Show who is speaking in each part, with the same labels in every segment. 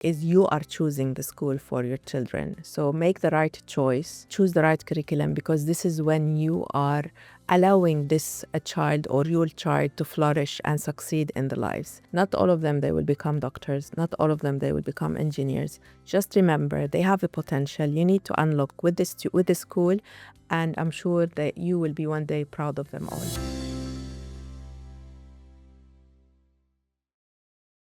Speaker 1: is you are choosing the school for your children. So make the right choice, choose the right curriculum, because this is when you are allowing this a child or your child to flourish and succeed in the lives. Not all of them they will become doctors, not all of them they will become engineers. Just remember they have a potential you need to unlock with this school, and I'm sure that you will be one day proud of them all.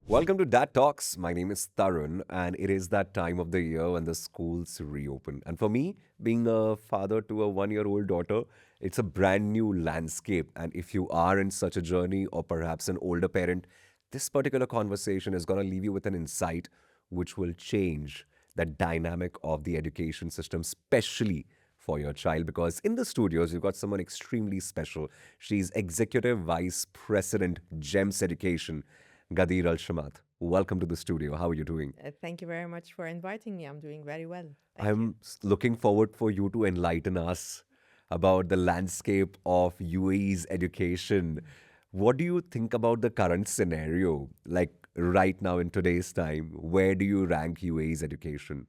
Speaker 2: Welcome to DadTalks. My name is Tarun, and it is that time of the year when the schools reopen. And for me, being a father to a 1 year old daughter, it's a brand new landscape. And if you are in such a journey, or perhaps an older parent, this particular conversation is going to leave you with an insight which will change the dynamic of the education system, especially for your child. Because in the studios, you've got someone extremely special. She's Executive Vice President, GEMS Education. Ghadeer Al Shamat. Welcome to the studio. How are you doing?
Speaker 1: Thank you very much for inviting me. I'm doing very well. Thank you.
Speaker 2: Looking forward for you to enlighten us about the landscape of UAE's education. What do you think about the current scenario? Like right now in today's time, where do you rank UAE's education?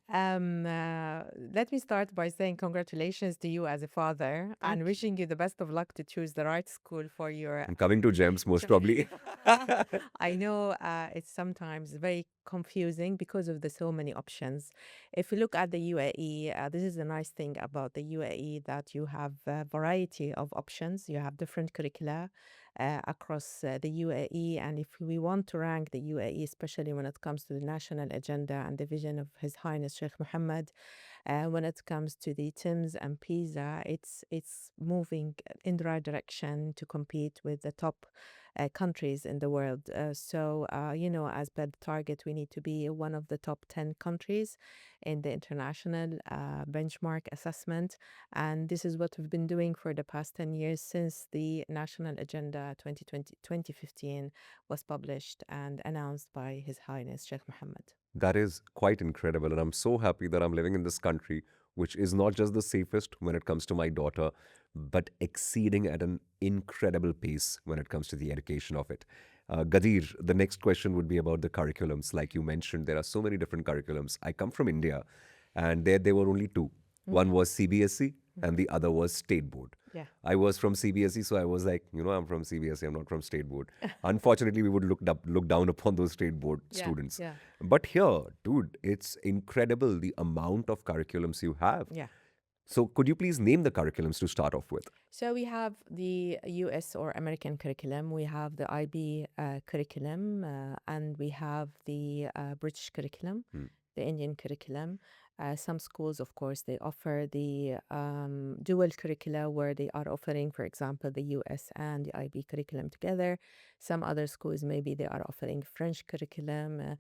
Speaker 1: Let me start by saying congratulations to you as a father and wishing you the best of luck to choose the right school for your
Speaker 2: I'm coming to GEMS most
Speaker 1: child.
Speaker 2: probably.
Speaker 1: I know it's sometimes very confusing because of the so many options. If you look at the UAE, this is the nice thing about the UAE that you have a variety of options. You have different curricula across the UAE, and if we want to rank the UAE, especially when it comes to the national agenda and the vision of His Highness Sheikh Mohammed, when it comes to the TIMS and PISA, it's moving in the right direction to compete with the top countries in the world. As per the target, we need to be one of the top 10 countries in the international benchmark assessment. And this is what we've been doing for the past 10 years since the National Agenda 2015 was published and announced by His Highness Sheikh Mohammed.
Speaker 2: That is quite incredible. And I'm so happy that I'm living in this country, which is not just the safest when it comes to my daughter, but exceeding at an incredible pace when it comes to the education of it. Ghadeer, the next question would be about the curriculums. Like you mentioned, there are so many different curriculums. I come from India, and there were only two. One was CBSE, and the other was State Board.
Speaker 1: Yeah.
Speaker 2: I was from CBSE, so I was like, I'm from CBSE, I'm not from State Board. Unfortunately, we would look down upon those State Board students.
Speaker 1: Yeah.
Speaker 2: But here, dude, it's incredible the amount of curriculums you have.
Speaker 1: Yeah.
Speaker 2: So could you please name the curriculums to start off with?
Speaker 1: So we have the US or American curriculum, we have the IB curriculum, and we have the British curriculum, the Indian curriculum. Some schools, of course, they offer the dual curricula where they are offering, for example, the US and the IB curriculum together. Some other schools, maybe they are offering French curriculum.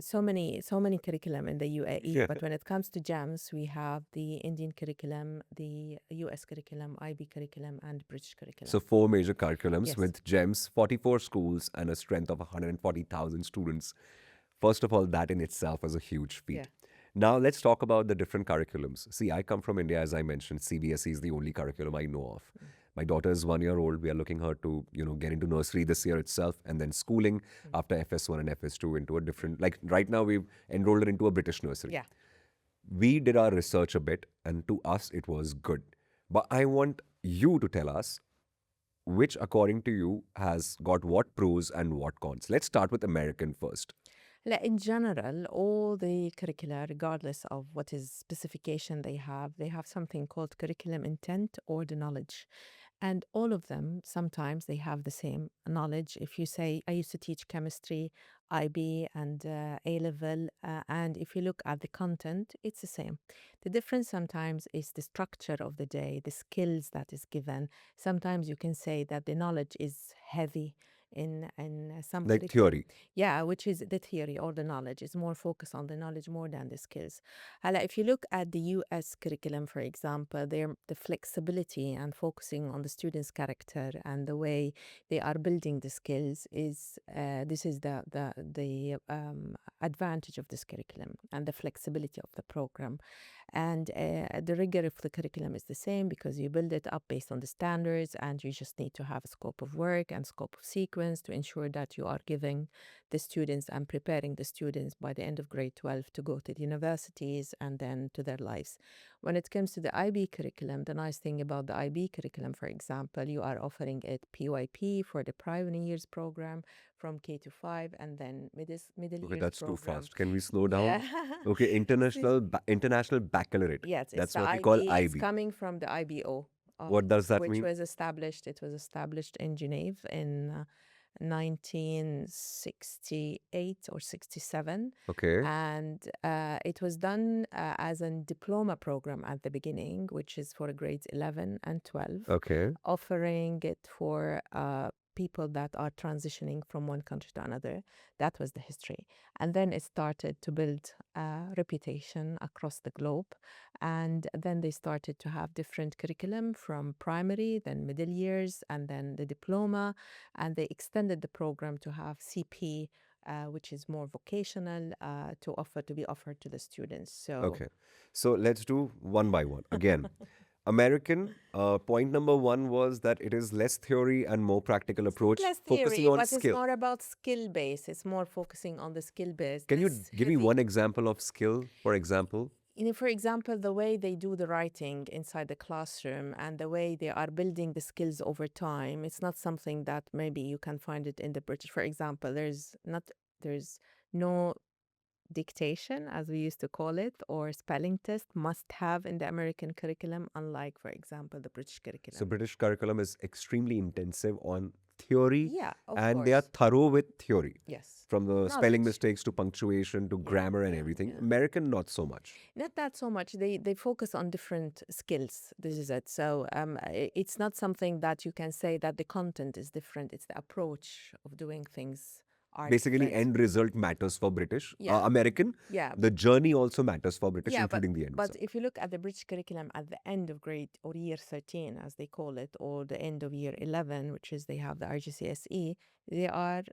Speaker 1: So many curriculum in the UAE.
Speaker 2: Yeah.
Speaker 1: But when it comes to GEMS, we have the Indian curriculum, the US curriculum, IB curriculum, and British curriculum.
Speaker 2: So four major curriculums
Speaker 1: Yes.
Speaker 2: with GEMS, 44 schools, and a strength of 140,000 students. First of all, that in itself is a huge feat.
Speaker 1: Yeah.
Speaker 2: Now let's talk about the different curriculums. See, I come from India, as I mentioned. CBSE is the only curriculum I know of. My daughter is 1 year old. We are looking her to, get into nursery this year itself, and then schooling after FS1 and FS2 into a different. Like right now, we've enrolled her into a British nursery.
Speaker 1: Yeah.
Speaker 2: We did our research a bit, and to us, it was good. But I want you to tell us which, according to you, has got what pros and what cons. Let's start with American first.
Speaker 1: In general, all the curricula, regardless of what is specification they have something called curriculum intent or the knowledge. And all of them, sometimes they have the same knowledge. If you say, I used to teach chemistry, IB, and A level, and if you look at the content, it's the same. The difference sometimes is the structure of the day, the skills that is given. Sometimes you can say that the knowledge is heavy in some
Speaker 2: Like
Speaker 1: curriculum.
Speaker 2: theory.
Speaker 1: Yeah, which is the theory or the knowledge. Is more focused on the knowledge more than the skills. If you look at the US curriculum, for example, the flexibility and focusing on the student's character and the way they are building the skills is this is the advantage of this curriculum and the flexibility of the program. And the rigor of the curriculum is the same because you build it up based on the standards and you just need to have a scope of work and scope of sequence sequence to ensure that you are giving the students and preparing the students by the end of grade 12 to go to the universities and then to their lives. When it comes to the IB curriculum, the nice thing about the IB curriculum, for example, you are offering it PYP for the primary years program from K to 5, and then middle
Speaker 2: Okay,
Speaker 1: years
Speaker 2: that's too
Speaker 1: program.
Speaker 2: fast. Can we slow down?
Speaker 1: Yeah.
Speaker 2: Okay,
Speaker 1: See,
Speaker 2: international baccalaureate.
Speaker 1: yes, it's
Speaker 2: That's
Speaker 1: the
Speaker 2: what we call
Speaker 1: IB. It's
Speaker 2: IB.
Speaker 1: coming from the IBO,
Speaker 2: What does that
Speaker 1: which
Speaker 2: mean?
Speaker 1: was established. It was established in Geneva in 1968 or 67,
Speaker 2: Okay,
Speaker 1: and it was done as a diploma program at the beginning, which is for grades 11 and 12,
Speaker 2: okay,
Speaker 1: offering it for people that are transitioning from one country to another. That was the history. And then it started to build a reputation across the globe. And then they started to have different curriculum from primary, then middle years, and then the diploma. And they extended the program to have CP, which is more vocational, to be offered to the students. So
Speaker 2: okay. So let's do one by one. Again, American, point number one was that it is less theory and more practical
Speaker 1: it's not
Speaker 2: approach,
Speaker 1: less
Speaker 2: focusing
Speaker 1: theory,
Speaker 2: on
Speaker 1: but it's
Speaker 2: skill.
Speaker 1: more about skill base. It's more focusing on the skill base,
Speaker 2: Can you
Speaker 1: less
Speaker 2: give me
Speaker 1: heavy.
Speaker 2: one example of skill, for example?
Speaker 1: For example, the way they do the writing inside the classroom and the way they are building the skills over time, it's not something that maybe you can find it in the British. For example, there's no dictation, as we used to call it, or spelling test must have in the American curriculum, unlike, for example, the British
Speaker 2: So
Speaker 1: curriculum.
Speaker 2: British curriculum is extremely intensive on theory
Speaker 1: Yeah, of
Speaker 2: and they are
Speaker 1: course.
Speaker 2: thorough with theory.
Speaker 1: Yes.
Speaker 2: From the spelling
Speaker 1: Knowledge.
Speaker 2: mistakes to punctuation to
Speaker 1: Yeah,
Speaker 2: grammar and
Speaker 1: yeah,
Speaker 2: everything.
Speaker 1: yeah.
Speaker 2: American, not so much.
Speaker 1: Not that so much. They focus on different skills. This is it. So it's not something that you can say that the content is different. It's the approach of doing things are
Speaker 2: Basically,
Speaker 1: different.
Speaker 2: end result matters for British.
Speaker 1: Yeah,
Speaker 2: American,
Speaker 1: yeah,
Speaker 2: the journey also matters for British,
Speaker 1: yeah.
Speaker 2: including the end
Speaker 1: But
Speaker 2: result.
Speaker 1: if you look at the British curriculum at the end of grade or year 13, as they call it, or the end of year 11, which is they have the RGCSE, they are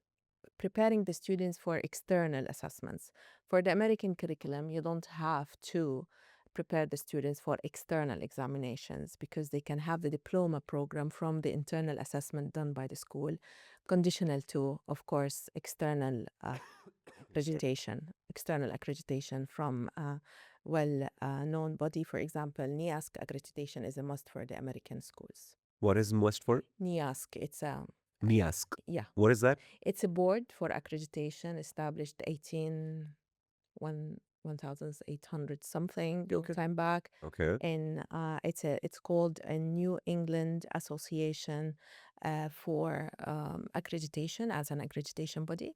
Speaker 1: preparing the students for external assessments. For the American curriculum, you don't have to prepare the students for external examinations because they can have the diploma program from the internal assessment done by the school, conditional to, of course, external accreditation from a well known body. For example, NIASC accreditation is a must for the American schools.
Speaker 2: What is must for?
Speaker 1: NIASC, it's a
Speaker 2: NIASC.
Speaker 1: yeah,
Speaker 2: What is that?
Speaker 1: it's a board for accreditation established 1800 something, long
Speaker 2: Okay.
Speaker 1: time back.
Speaker 2: Okay.
Speaker 1: And it's called a New England Association for accreditation as an accreditation body.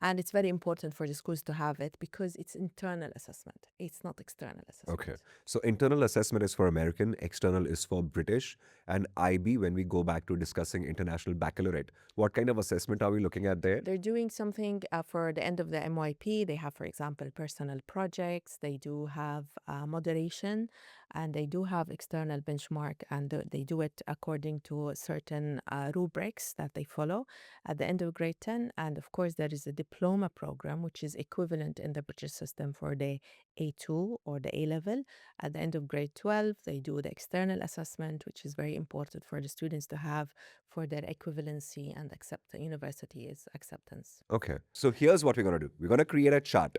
Speaker 1: And it's very important for the schools to have it because it's internal assessment. It's not external assessment.
Speaker 2: Okay. So internal assessment is for American, external is for British, and IB, when we go back to discussing international baccalaureate, what kind of assessment are we looking at there?
Speaker 1: They're doing something for the end of the MYP. They have, for example, personal projects. They do have moderation, and they do have external benchmark, and they do it according to certain rubrics that they follow at the end of grade 10. And of course, there is a diploma program, which is equivalent in the British system for the A2 or the A level. At the end of grade 12, they do the external assessment, which is very important for the students to have for their equivalency and university's acceptance.
Speaker 2: Okay. So here's what we're going to do. We're going to create a chart.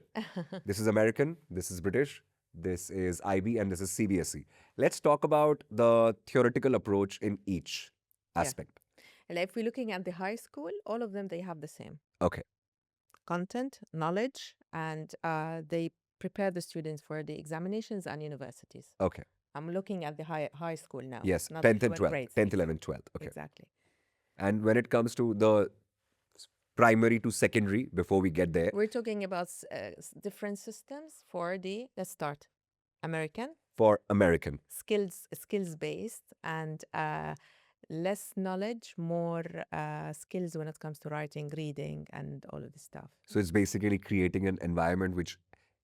Speaker 2: This is American, this is British, this is IB, and this is CBSE. Let's talk about the theoretical approach in each
Speaker 1: Yeah.
Speaker 2: aspect.
Speaker 1: And if we're looking at the high school, all of them, they have the same
Speaker 2: Okay.
Speaker 1: content, knowledge, and they prepare the students for the examinations and universities.
Speaker 2: Okay.
Speaker 1: I'm looking at the high school now,
Speaker 2: Yes,
Speaker 1: not
Speaker 2: 10th and
Speaker 1: what
Speaker 2: 12th.
Speaker 1: grades.
Speaker 2: 10th, 11th, 12th. Okay.
Speaker 1: Exactly.
Speaker 2: And when it comes to the primary to secondary, before we get there,
Speaker 1: We're talking about different systems for the, let's start, American,
Speaker 2: for American.
Speaker 1: skills based, and less knowledge, more skills when it comes to writing, reading, and all of this stuff.
Speaker 2: So it's basically creating an environment which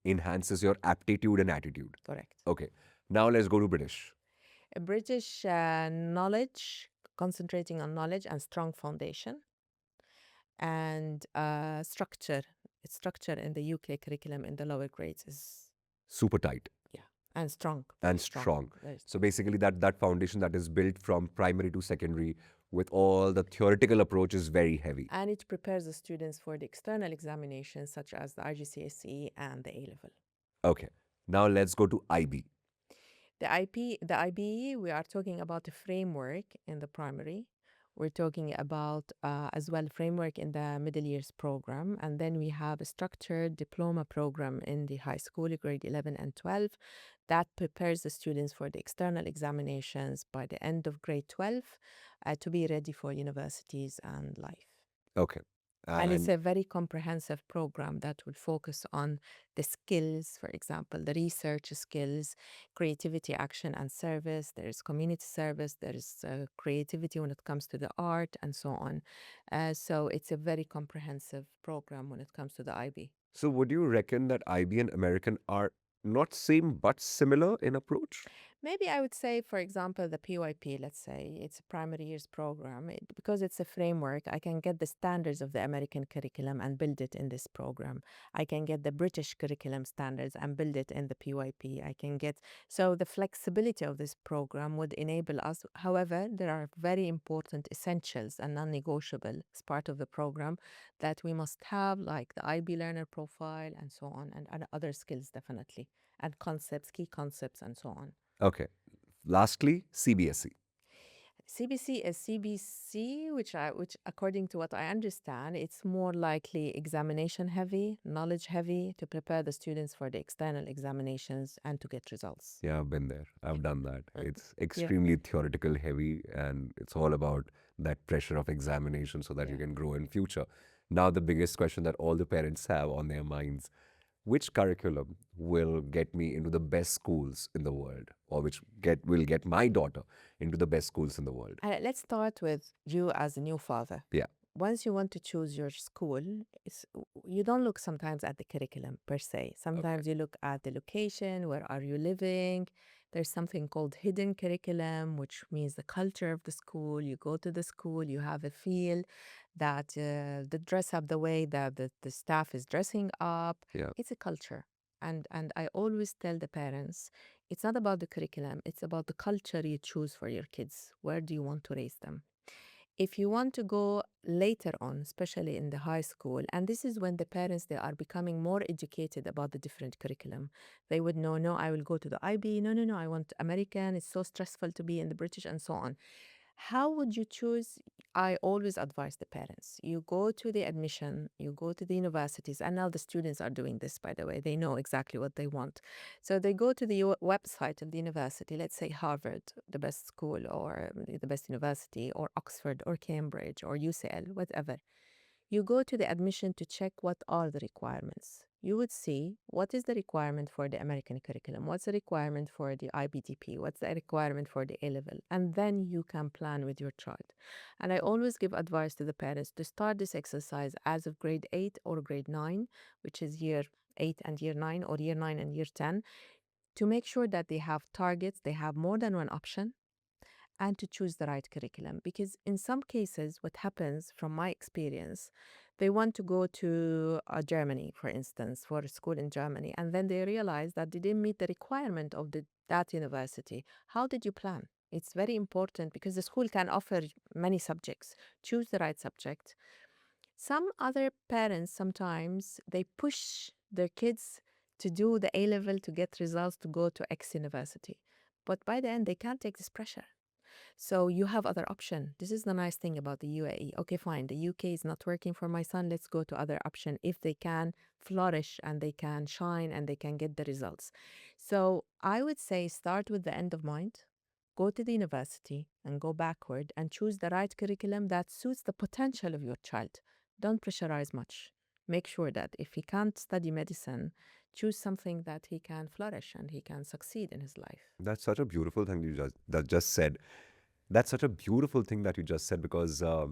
Speaker 2: enhances your aptitude and attitude.
Speaker 1: Correct.
Speaker 2: Okay. Now let's go to British.
Speaker 1: British knowledge, concentrating on knowledge and strong foundation, and structure. Structure in the UK curriculum in the lower grades is,
Speaker 2: Super tight
Speaker 1: yeah, and strong.
Speaker 2: and
Speaker 1: Very
Speaker 2: strong.
Speaker 1: very
Speaker 2: So
Speaker 1: strong.
Speaker 2: basically that foundation that is built from primary to secondary with all the theoretical approach is very heavy.
Speaker 1: And it prepares the students for the external examinations such as the IGCSE and the A level.
Speaker 2: Okay, now let's go to IB.
Speaker 1: The IBE, we are talking about a framework in the primary. We're talking about as well framework in the middle years program, and then we have a structured diploma program in the high school, grade 11 and 12, that prepares the students for the external examinations by the end of grade 12 to be ready for universities and life.
Speaker 2: Okay,
Speaker 1: And it's
Speaker 2: and
Speaker 1: a very comprehensive program that will focus on the skills, for example, the research skills, creativity, action, and service. There's community service, there's creativity when it comes to the art, and so on. So it's a very comprehensive program when it comes to the IB.
Speaker 2: so would you reckon that IB and American are not same but similar in approach?
Speaker 1: Maybe I would say, for example, the PYP, let's say, it's a primary years program. Because it's a framework, I can get the standards of the American curriculum and build it in this program. I can get the British curriculum standards and build it in the PYP. I can get, so the flexibility of this program would enable us. However, there are very important essentials and non negotiable as part of the program that we must have, like the IB learner profile and so on, and other skills definitely, and concepts, key concepts, and so on.
Speaker 2: Okay, lastly, CBSE.
Speaker 1: CBC is CBC, which according to what I understand, it's more likely examination heavy, knowledge heavy to prepare the students for the external examinations and to get results.
Speaker 2: Yeah, I've been there. I've done that. It's
Speaker 1: Yeah,
Speaker 2: extremely theoretical heavy and it's all about that pressure of examination so that you
Speaker 1: yeah.
Speaker 2: can grow in future. Now the biggest question that all the parents have on their minds, which curriculum will get me into the best schools in the world or which get will get my daughter into the best schools in the world?
Speaker 1: Let's start with you as a new father.
Speaker 2: Yeah.
Speaker 1: Once you want to choose your school, you don't look sometimes at the curriculum per se.
Speaker 2: Okay.
Speaker 1: Sometimes you look at the location, where are you living? There's something called hidden curriculum, which means the culture of the school. You go to the school, you have a feel that the dress up, the way that the staff is dressing up,
Speaker 2: Yeah.
Speaker 1: it's a culture. And I always tell the parents, it's not about the curriculum, it's about the culture you choose for your kids. Where do you want to raise them? If you want to go later on, especially in the high school, and this is when the parents they are becoming more educated about the different curriculum, they would know, no, I will go to the IB, no, I want American, it's so stressful to be in the British, and so on. How would you choose? I always advise the parents. You go to the admission, you go to the universities, and now the students are doing this, by the way. They know exactly what they want. So they go to the website of the university, let's say Harvard, the best school, or the best university, or Oxford, or Cambridge, or UCL, whatever. You go to the admission to check what are the requirements. You would see what is the requirement for the American curriculum, what's the requirement for the IBDP, what's the requirement for the A level, and then you can plan with your child. And I always give advice to the parents to start this exercise as of grade 8 or grade 9, which is year 8 and year 9, or year 9 and year 10, to make sure that they have targets, they have more than one option, and to choose the right curriculum. Because in some cases, what happens from my experience, they want to go to Germany, for instance, for a school in Germany, and then they realize that they didn't meet the requirement of that university. How did you plan? It's very important because the school can offer many subjects. Choose the right subject. Some other parents sometimes they push their kids to do the A level to get results to go to X university. But by the end, they can't take this pressure. So you have other option. This is the nice thing about the UAE. Okay, fine. The UK is not working for my son. Let's go to other option if they can flourish and they can shine and they can get the results. So I would say start with the end of mind. Go to the university and go backward and choose the right curriculum that suits the potential of your child. Don't pressurize much. Make sure that if he can't study medicine, choose something that he can flourish and he can succeed in his life.
Speaker 2: That's such a beautiful thing you just said. That's such a beautiful thing that you just said because I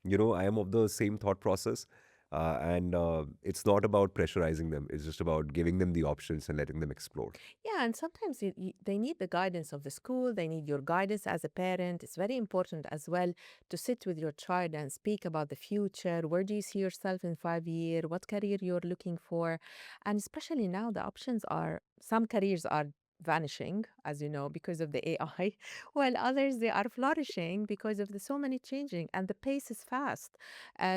Speaker 2: am of the same thought process, and it's not about pressurizing them. It's just about giving them the options and letting them explore.
Speaker 1: Yeah, and sometimes they need the guidance of the school. They need your guidance as a parent. It's very important as well to sit with your child and speak about the future. Where do you see yourself in 5 years? What career you're looking for? And especially now, the options are some careers are vanishing, as you know, because of the AI, while others they are flourishing because of the so many changing and the pace is fast.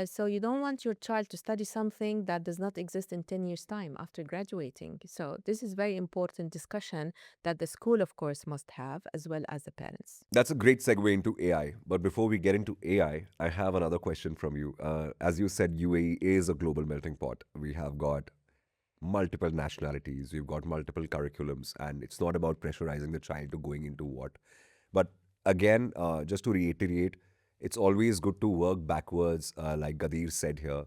Speaker 1: So you don't want your child to study something that does not exist in 10 years' time after graduating. So this is very important discussion that the school, of course, must have as well as the parents.
Speaker 2: That's a great segue into AI. But before we get into AI, I have another question from you. As you said, UAE is a global melting pot. We have got multiple nationalities, we've got multiple curriculums, and it's not about pressurizing the child to going into what. But again, just to reiterate, it's always good to work backwards, like Ghadeer said here.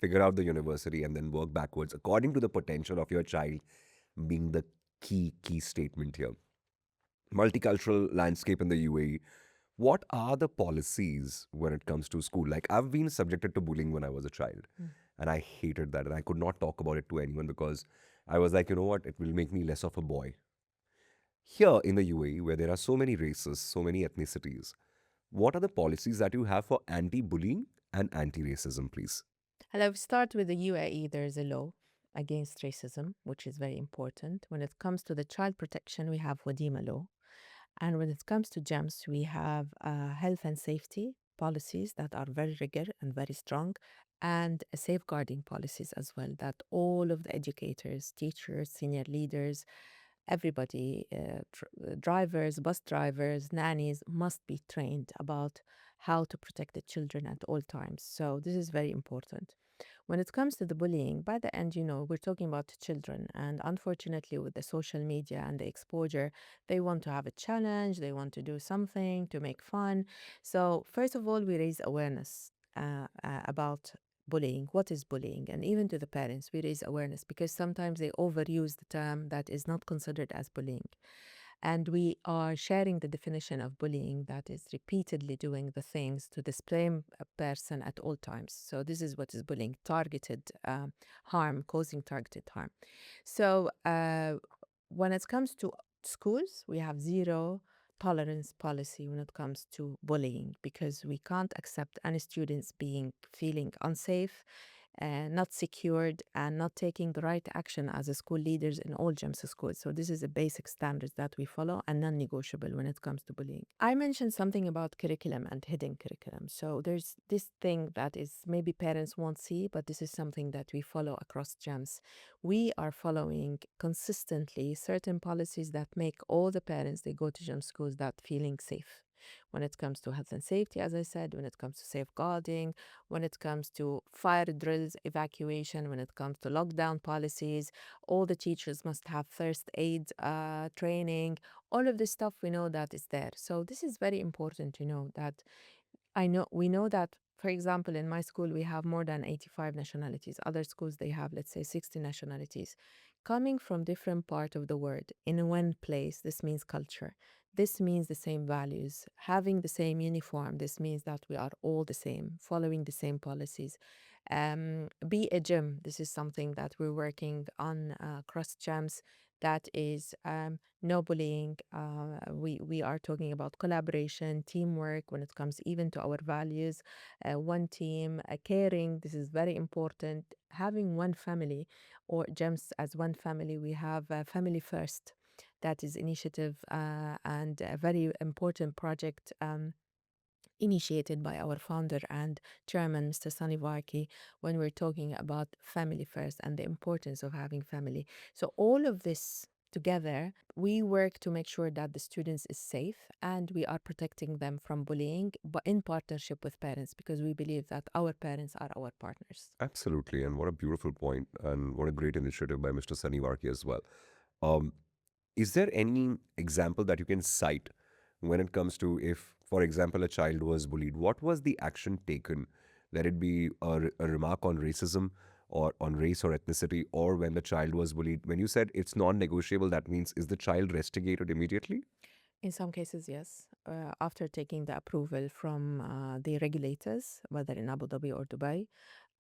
Speaker 2: Figure out the university and then work backwards according to the potential of your child, being the key statement here. Multicultural landscape in the UAE. What are the policies when it comes to school? Like, I've been subjected to bullying when I was a child, and I hated that. And I could not talk about it to anyone because I was like, you know what? It will make me less of a boy. Here in the UAE, where there are so many races, so many ethnicities, what are the policies that you have for anti bullying and anti racism, please?
Speaker 1: Hello, we start with the UAE. There is a law against racism, which is very important. When it comes to the child protection, we have Wadima law. And when it comes to GEMS, we have health and safety policies that are very rigor and very strong, and safeguarding policies as well, that all of the educators, teachers, senior leaders, everybody, drivers, bus drivers, nannies must be trained about how to protect the children at all times. So this is very important. When it comes to the bullying, by the end, we're talking about the children. And unfortunately, with the social media and the exposure, they want to have a challenge, they want to do something to make fun. So, first of all, we raise awareness about bullying. What is bullying? And even to the parents, we raise awareness because sometimes they overuse the term that is not considered as bullying. And we are sharing the definition of bullying, that is repeatedly doing the things to display a person at all times. So, this is what is bullying, targeted harm, causing targeted harm. So, when it comes to schools, we have zero tolerance policy when it comes to bullying because we can't accept any students being feeling unsafe, not secured, and not taking the right action as a school leaders in all GEMS schools. So this is a basic standard that we follow and non-negotiable when it comes to bullying. I mentioned something about curriculum and hidden curriculum. So there's this thing that is maybe parents won't see, but this is something that we follow across GEMS. We are following consistently certain policies that make all the parents they go to GEMS schools that feeling safe when it comes to health and safety, as I said, when it comes to safeguarding, when it comes to fire drills, evacuation, when it comes to lockdown policies. All the teachers must have first aid training. All of this stuff we know that is there. So this is very important to know that we know that, for example, in my school, we have more than 85 nationalities. Other schools, they have, let's say, 60 nationalities. Coming from different part of the world in one place, this means culture. This means the same values. Having the same uniform, this means that we are all the same, following the same policies. Be a gym. This is something that we're working on across GEMS. That is no bullying. We are talking about collaboration, teamwork when it comes even to our values. One team, caring. This is very important. Having one family or GEMS as one family. We have family first. That is initiative and a very important project. Initiated by our founder and chairman, Mr. Sunny Varki, when we're talking about family first and the importance of having family. So, all of this together, we work to make sure that the students is safe and we are protecting them from bullying, but in partnership with parents, because we believe that our parents are our partners.
Speaker 2: Absolutely. And what a beautiful point, and what a great initiative by Mr. Sanivarki as well. Um, Is there any example that you can cite when it comes to if, for example, a child was bullied? What was the action taken? Let it be a remark on racism or on race or ethnicity, or when the child was bullied. When you said it's non negotiable, that means is the child rusticated immediately?
Speaker 1: In some cases, yes. After taking the approval from the regulators, whether in Abu Dhabi or Dubai,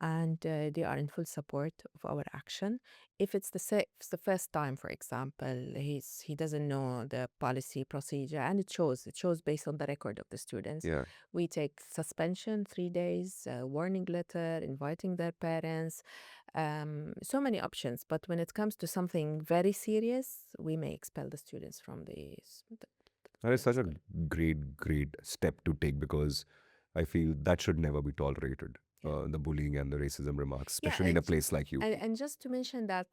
Speaker 1: and they are in full support of our action. If it's it's the first time, for example, he doesn't know the policy procedure, and it shows based on the record of the students.
Speaker 2: Yeah.
Speaker 1: We take suspension 3 days, warning letter, inviting their parents, so many options. But when it comes to something very serious, we may expel the students from
Speaker 2: That is
Speaker 1: the
Speaker 2: such a
Speaker 1: school.
Speaker 2: great step to take because I feel that should never be tolerated.
Speaker 1: Yeah.
Speaker 2: The bullying and the racism remarks,
Speaker 1: Yeah,
Speaker 2: especially in a place like UP.
Speaker 1: and just to mention that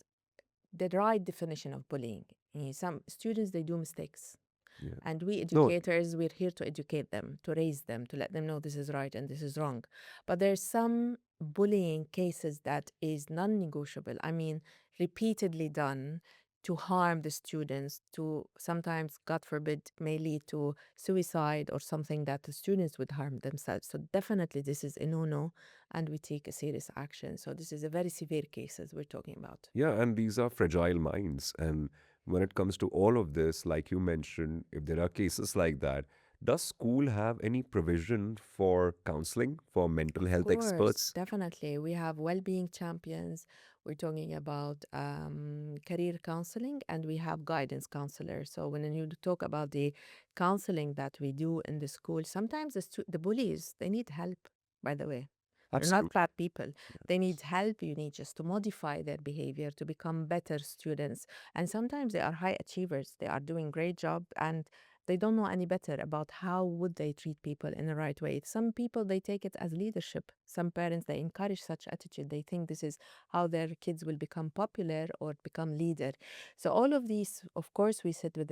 Speaker 1: the right definition of bullying. Some students, they do mistakes.
Speaker 2: Yeah.
Speaker 1: And we
Speaker 2: No,
Speaker 1: educators, we're here to educate them, to raise them, to let them know this is right and this is wrong. But there's some bullying cases that is non-negotiable. I mean, repeatedly done to harm the students, to sometimes, God forbid, may lead to suicide or something that the students would harm themselves. So definitely this is a no-no, and we take a serious action. So this is a very severe cases we're talking about.
Speaker 2: yeah, and these are fragile minds. And when it comes to all of this, like you mentioned, if there are cases like that, does school have any provision for counseling for mental
Speaker 1: Of
Speaker 2: health
Speaker 1: course,
Speaker 2: experts?
Speaker 1: definitely. We have well-being champions. We're talking about career counseling, and we have guidance counselors. So when you talk about the counseling that we do in the school, sometimes the bullies, they need help, by the way. They're not
Speaker 2: Absolutely.
Speaker 1: bad people. They need help. You need just to modify their behavior to become better students. And sometimes they are high achievers. They are doing great job, and they don't know any better about how would they treat people in the right way. Some people, they take it as leadership. Some parents, they encourage such attitude. They think this is how their kids will become popular or become leader. So all of these, of course, we sit with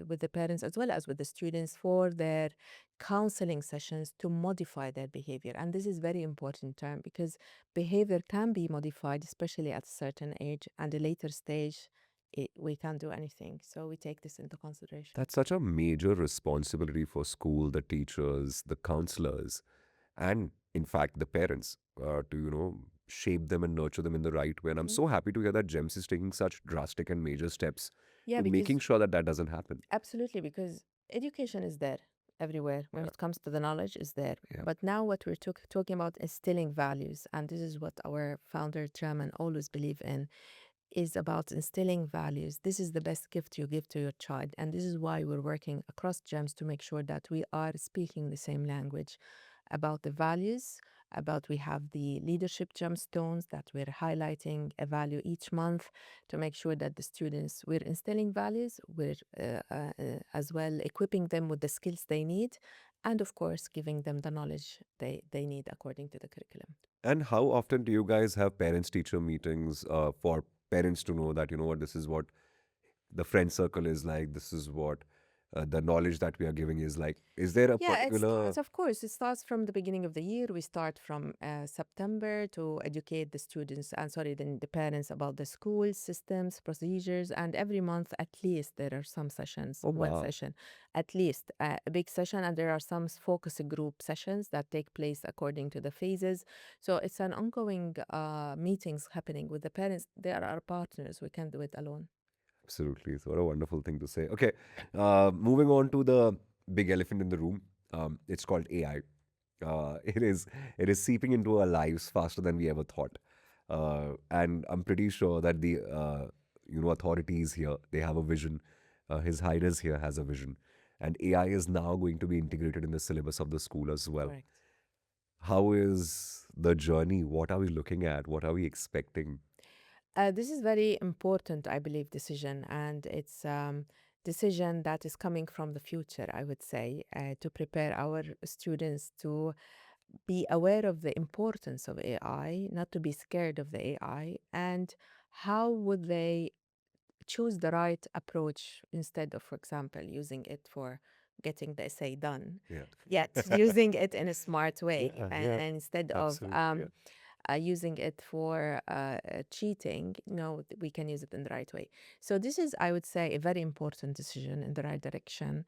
Speaker 1: with the parents as well as with the students for their counseling sessions to modify their behavior. And this is very important term, because behavior can be modified, especially at a certain age, and a later stage we can't do anything. So we take this into consideration.
Speaker 2: That's such a major responsibility for school, the teachers, the counselors, and in fact, the parents to, shape them and nurture them in the right way. And I'm
Speaker 1: Mhm.
Speaker 2: so happy to hear that GEMS is taking such drastic and major steps
Speaker 1: Yeah,
Speaker 2: to making
Speaker 1: because
Speaker 2: sure that that doesn't happen.
Speaker 1: absolutely, because education is there everywhere. When
Speaker 2: Yeah.
Speaker 1: it comes to the knowledge, is there.
Speaker 2: Yeah.
Speaker 1: But now what we're talking about is instilling values, and this is what our founder chairman always believe in, is about instilling values. This is the best gift you give to your child. And this is why we're working across GEMS to make sure that we are speaking the same language about the values, about we have the leadership gemstones that we're highlighting a value each month to make sure that the students, we're instilling values, we're as well equipping them with the skills they need, and of course giving them the knowledge they need according to the curriculum.
Speaker 2: And how often do you guys have parents teacher meetings for parents to know that, this is what the friend circle is like, this is what the knowledge that we are giving is like? Is there a
Speaker 1: Yeah, it
Speaker 2: particular.
Speaker 1: starts, of course, it starts from the beginning of the year. We start from September to educate the students, and sorry, the parents about the school systems, procedures, and every month at least there are some sessions,
Speaker 2: Oh,
Speaker 1: one
Speaker 2: wow.
Speaker 1: session, at least a big session, and there are some focus group sessions that take place according to the phases. So it's an ongoing meetings happening with the parents. They are our partners. We can't do it alone.
Speaker 2: Absolutely. So what a wonderful thing to say. Okay, moving on to the big elephant in the room. It's called AI. It is seeping into our lives faster than we ever thought, and I'm pretty sure that the authorities here, they have a vision. His Highness here has a vision, and AI is now going to be integrated in the syllabus of the school as well.
Speaker 1: Correct.
Speaker 2: How is the journey? What are we looking at? What are we expecting?
Speaker 1: This is very important, I believe, decision, and it's decision that is coming from the future. I would say to prepare our students to be aware of the importance of AI, not to be scared of the AI, and how would they choose the right approach instead of, for example, using it for getting the essay done,
Speaker 2: Yeah.
Speaker 1: yet using it in a smart way,
Speaker 2: Yeah,
Speaker 1: and,
Speaker 2: yeah,
Speaker 1: and instead of
Speaker 2: absolutely. Yeah.
Speaker 1: using it for cheating, no, we can use it in the right way. So this is, I would say, a very important decision in the right direction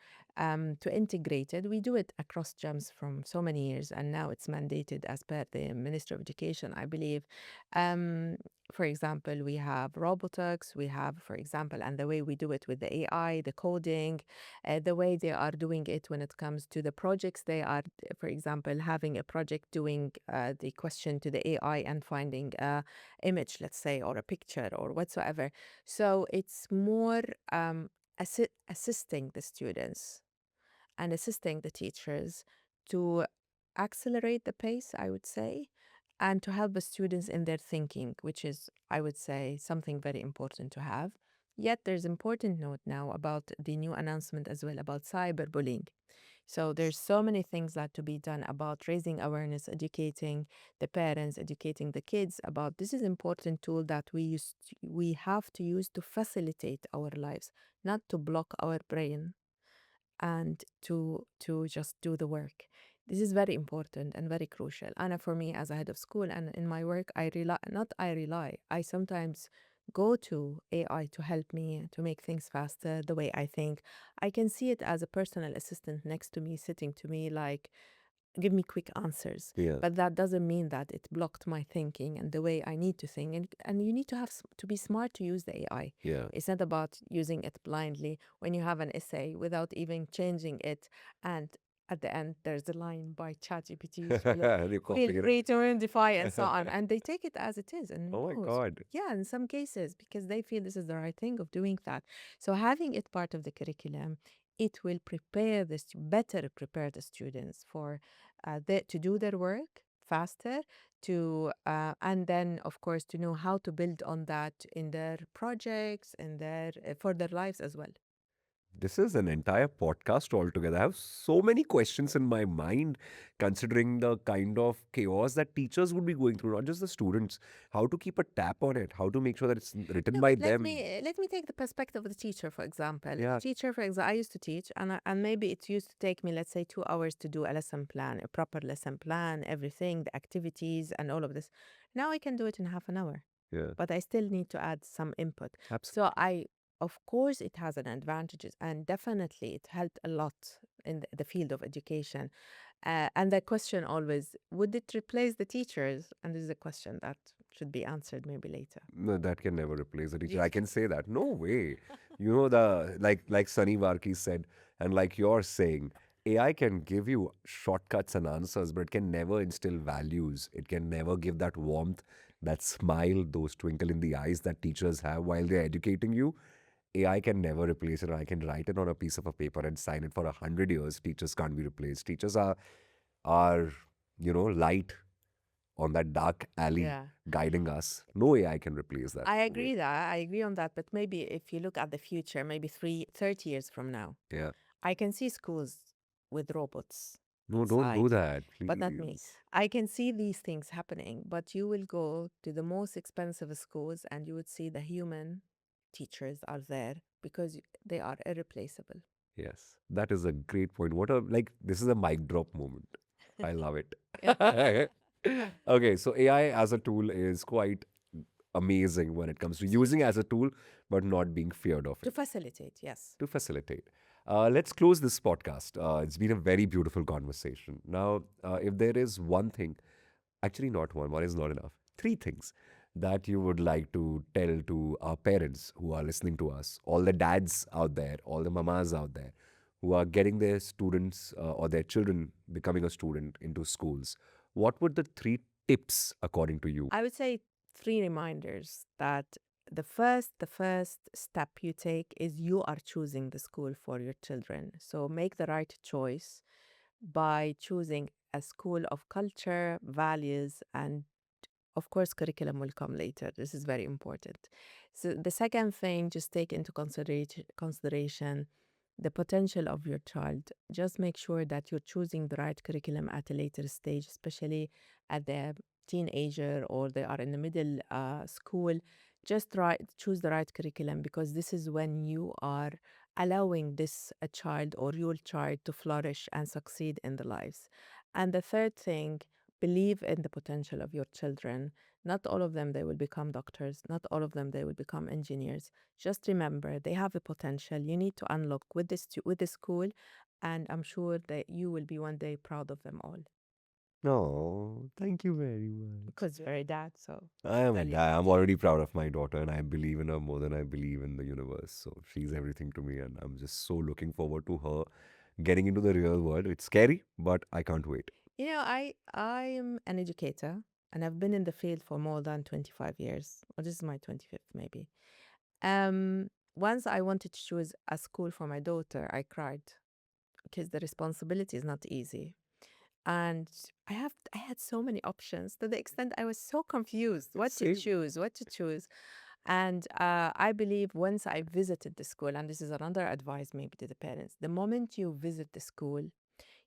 Speaker 1: to integrate it. We do it across GEMS from so many years, and now it's mandated as per the Minister of Education, I believe. Um, For example, we have robotics, we have, for example, and the way we do it with the AI, the coding, the way they are doing it when it comes to the projects. They are, for example, having a project doing the question to the AI and finding a image, let's say, or a picture or whatsoever. So it's more assisting the students and assisting the teachers to accelerate the pace, I would say, and to help the students in their thinking, which is, I would say, something very important to have. Yet there's important note now about the new announcement as well about cyberbullying. So there's so many things that to be done about raising awareness, educating the parents, educating the kids about this is important tool that we have to use to facilitate our lives, not to block our brain and to just do the work. This is very important and very crucial. And for me, as a head of school and in my work, I rely not I rely. I sometimes go to AI to help me to make things faster the way I think. I can see it as a personal assistant next to me, sitting to me like give me quick answers.
Speaker 2: Yeah.
Speaker 1: But that doesn't mean that it blocked my thinking and the way I need to think. And you need to have to be smart to use the AI.
Speaker 2: Yeah.
Speaker 1: It's not about using it blindly when you have an essay without even changing it. And at the end, there's a line by ChatGPT,
Speaker 2: They're
Speaker 1: feel
Speaker 2: copying
Speaker 1: free
Speaker 2: it.
Speaker 1: to modify and so on. And they take it as it is. And
Speaker 2: Oh my
Speaker 1: no,
Speaker 2: God.
Speaker 1: yeah, in some cases, because they feel this is the right thing of doing that. So having it part of the curriculum, it will prepare better prepare the students for to do their work faster and then of course to know how to build on that in their projects and their for their lives as well.
Speaker 2: This is an entire podcast altogether. I have so many questions in my mind, considering the kind of chaos that teachers would be going through, not just the students. How to keep a tap on it, how to make sure that it's written
Speaker 1: No,
Speaker 2: by
Speaker 1: but
Speaker 2: them.
Speaker 1: let me take the perspective of the teacher, for example.
Speaker 2: Yeah,
Speaker 1: Teacher, for example, I used to teach, and maybe it used to take me, let's say, 2 hours to do a lesson plan, a proper lesson plan, everything, the activities, and all of this. Now I can do it in half an hour,
Speaker 2: yeah,
Speaker 1: but I still need to add some input. So
Speaker 2: absolutely.
Speaker 1: of course, it has an advantages, and definitely it helped a lot in the field of education. And the question always, would it replace the teachers? And this is a question that should be answered maybe later.
Speaker 2: No, that can never replace a teacher.
Speaker 1: Yeah.
Speaker 2: I can say that. No way. You know the like Sunny Varki said, and like you're saying, AI can give you shortcuts and answers, but it can never instill values. It can never give that warmth, that smile, those twinkle in the eyes that teachers have while they're educating you. AI can never replace it. I can write it on a piece of a paper and sign it for 100 years. Teachers can't be replaced. Teachers are light on that dark alley
Speaker 1: Yeah.
Speaker 2: guiding us. No AI can replace that.
Speaker 1: I
Speaker 2: No way.
Speaker 1: agree that I agree on that, but maybe if you look at the future, maybe 30 years from now,
Speaker 2: Yeah.
Speaker 1: I can see schools with robots
Speaker 2: No, don't
Speaker 1: inside,
Speaker 2: do that,
Speaker 1: but not me.
Speaker 2: please.
Speaker 1: I can see these things happening, but you will go to the most expensive schools and you would see the human teachers are there because they are irreplaceable.
Speaker 2: Yes, that is a great point. What a like this is a mic drop moment. I love it.
Speaker 1: Yeah.
Speaker 2: Okay, so AI as a tool is quite amazing when it comes to using as a tool, but not being feared of
Speaker 1: To
Speaker 2: it.
Speaker 1: facilitate, yes.
Speaker 2: To facilitate. Let's close this podcast. It's been a very beautiful conversation. Now, if there is one thing, actually, not one is not enough, three things that you would like to tell to our parents who are listening to us, all the dads out there, all the mamas out there who are getting their students or their children becoming a student into schools. What would the three tips, according to you?
Speaker 1: I would say three reminders that the first step you take is you are choosing the school for your children. So make the right choice by choosing a school of culture, values, and of course, curriculum will come later. This is very important. So the second thing, just take into consideration the potential of your child. Just make sure that you're choosing the right curriculum at a later stage, especially at the teenager or they are in the middle school. Just choose the right curriculum because this is when you are allowing this a child or your child to flourish and succeed in the lives. And the third thing, believe in the potential of your children. Not all of them they will become doctors, not all of them they will become engineers. Just remember they have a potential you need to unlock with this with the school, and I'm sure that you will be one day proud of them all.
Speaker 2: No, thank you very much.
Speaker 1: because you're a dad. So
Speaker 2: I am a
Speaker 1: tell you.
Speaker 2: dad. I'm already proud of my daughter, and I believe in her more than I believe in the universe. So she's everything to me, and I'm just so looking forward to her getting into the real world. It's scary, but I can't wait.
Speaker 1: I am an educator, and I've been in the field for more than 25 years. Or this is my 25th, maybe. Once I wanted to choose a school for my daughter, I cried because the responsibility is not easy. And I had so many options to the extent I was so confused
Speaker 2: Same.
Speaker 1: what to choose. And I believe once I visited the school, and this is another advice maybe to the parents, the moment you visit the school,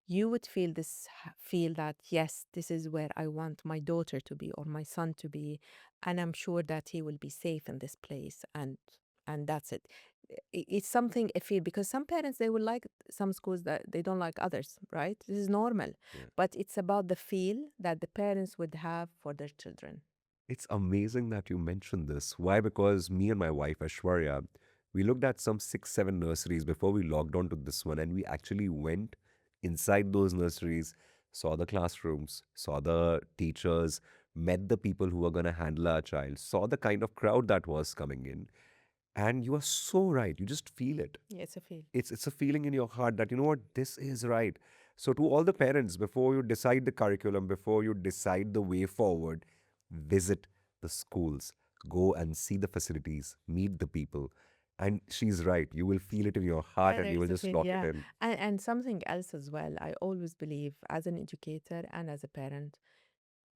Speaker 1: you would feel that yes, this is where I want my daughter to be or my son to be, and I'm sure that he will be safe in this place, and that's it. It's something I feel because some parents they will like some schools that they don't like others, right? This is normal,
Speaker 2: Yeah.
Speaker 1: but it's about the feel that the parents would have for their children.
Speaker 2: It's amazing that you mentioned this. Why? Because me and my wife, Ashwarya, we looked at some 6, 7 nurseries before we logged on to this one, and we actually went inside those nurseries, saw the classrooms, saw the teachers, met the people who were going to handle our child, saw the kind of crowd that was coming in. And you are so right. You just feel it.
Speaker 1: Yeah, it's a feel.
Speaker 2: It's a feeling in your heart that you know what, this is right. So to all the parents, before you decide the curriculum, before you decide the way forward, visit the schools, go and see the facilities, meet the people. And she's right, you will feel it in your heart
Speaker 1: Yeah,
Speaker 2: and you will
Speaker 1: there's a
Speaker 2: just
Speaker 1: feel,
Speaker 2: lock it
Speaker 1: yeah.
Speaker 2: in.
Speaker 1: And something else as well. I always believe, as an educator and as a parent,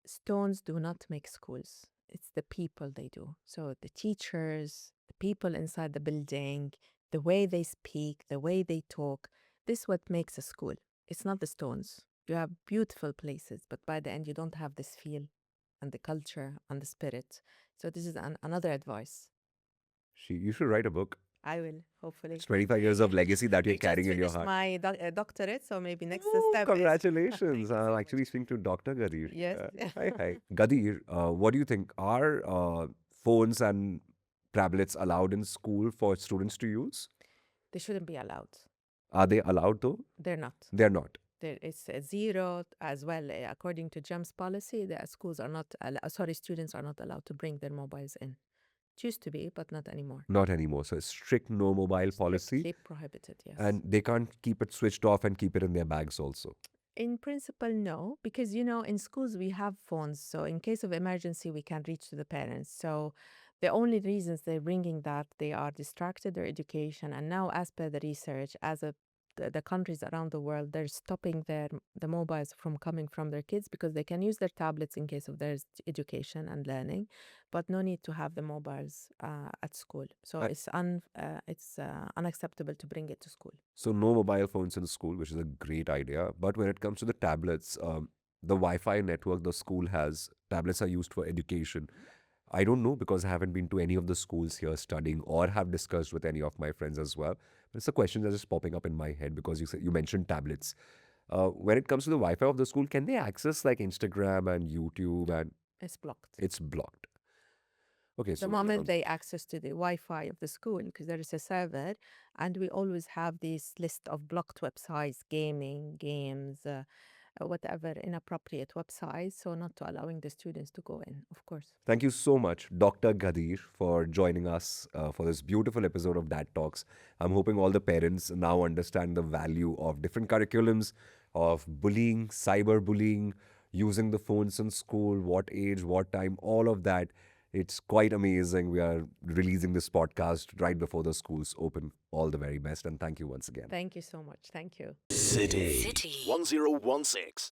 Speaker 1: stones do not make schools. It's the people they do. So the teachers, the people inside the building, the way they speak, the way they talk, this is what makes a school. It's not the stones. You have beautiful places, but by the end you don't have this feel and the culture and the spirit. So this is another advice.
Speaker 2: You should write a book.
Speaker 1: I will, hopefully.
Speaker 2: It's 25 years of legacy that you're
Speaker 1: I just
Speaker 2: carrying in your
Speaker 1: finished
Speaker 2: heart.
Speaker 1: my doctorate, so maybe next
Speaker 2: Oh,
Speaker 1: step is.
Speaker 2: congratulations.
Speaker 1: Thank you
Speaker 2: I'm
Speaker 1: so much.
Speaker 2: actually speaking to Dr. Ghadeer.
Speaker 1: Yes.
Speaker 2: Hi, hi. Ghadeer, what do you think? Are phones and tablets allowed in school for students to use?
Speaker 1: They shouldn't be allowed.
Speaker 2: Are they allowed though?
Speaker 1: They're not.
Speaker 2: They're not.
Speaker 1: There is a zero as well. According to GEM's policy, the schools are not, sorry, students are not allowed to bring their mobiles in. It used to be, but not anymore.
Speaker 2: Not anymore. So it's strict no mobile policy,
Speaker 1: Strictly prohibited, yes.
Speaker 2: and they can't keep it switched off and keep it in their bags also.
Speaker 1: In principle, no, because in schools we have phones, so in case of emergency, we can reach to the parents. So the only reasons they're bringing that they are distracted their education, and now, as per the research, the countries around the world, they're stopping the mobiles from coming from their kids because they can use their tablets in case of their education and learning, but no need to have the mobiles at school. So
Speaker 2: I,
Speaker 1: it's unacceptable to bring it to school.
Speaker 2: so no mobile phones in school, which is a great idea. But when it comes to the tablets, the Wi-Fi network the school has, tablets are used for education. I don't know because I haven't been to any of the schools here studying or have discussed with any of my friends as well. But it's a question that's just popping up in my head because you mentioned tablets. When it comes to the Wi-Fi of the school, can they access like Instagram and YouTube and
Speaker 1: It's blocked.
Speaker 2: it's blocked? Okay,
Speaker 1: The
Speaker 2: so
Speaker 1: moment they access to the Wi-Fi of the school, because there is a server, and we always have this list of blocked websites, gaming, games, whatever inappropriate websites, so not to allowing the students to go in, of course.
Speaker 2: thank you so much, Dr. Ghadeer, for joining us for this beautiful episode of Dad Talks. I'm hoping all the parents now understand the value of different curriculums, of bullying, cyberbullying, using the phones in school, what age, what time, all of that. It's quite amazing. We are releasing this podcast right before the schools open. All the very best, and thank you once again.
Speaker 1: Thank you so much. Thank you.
Speaker 3: City 1016.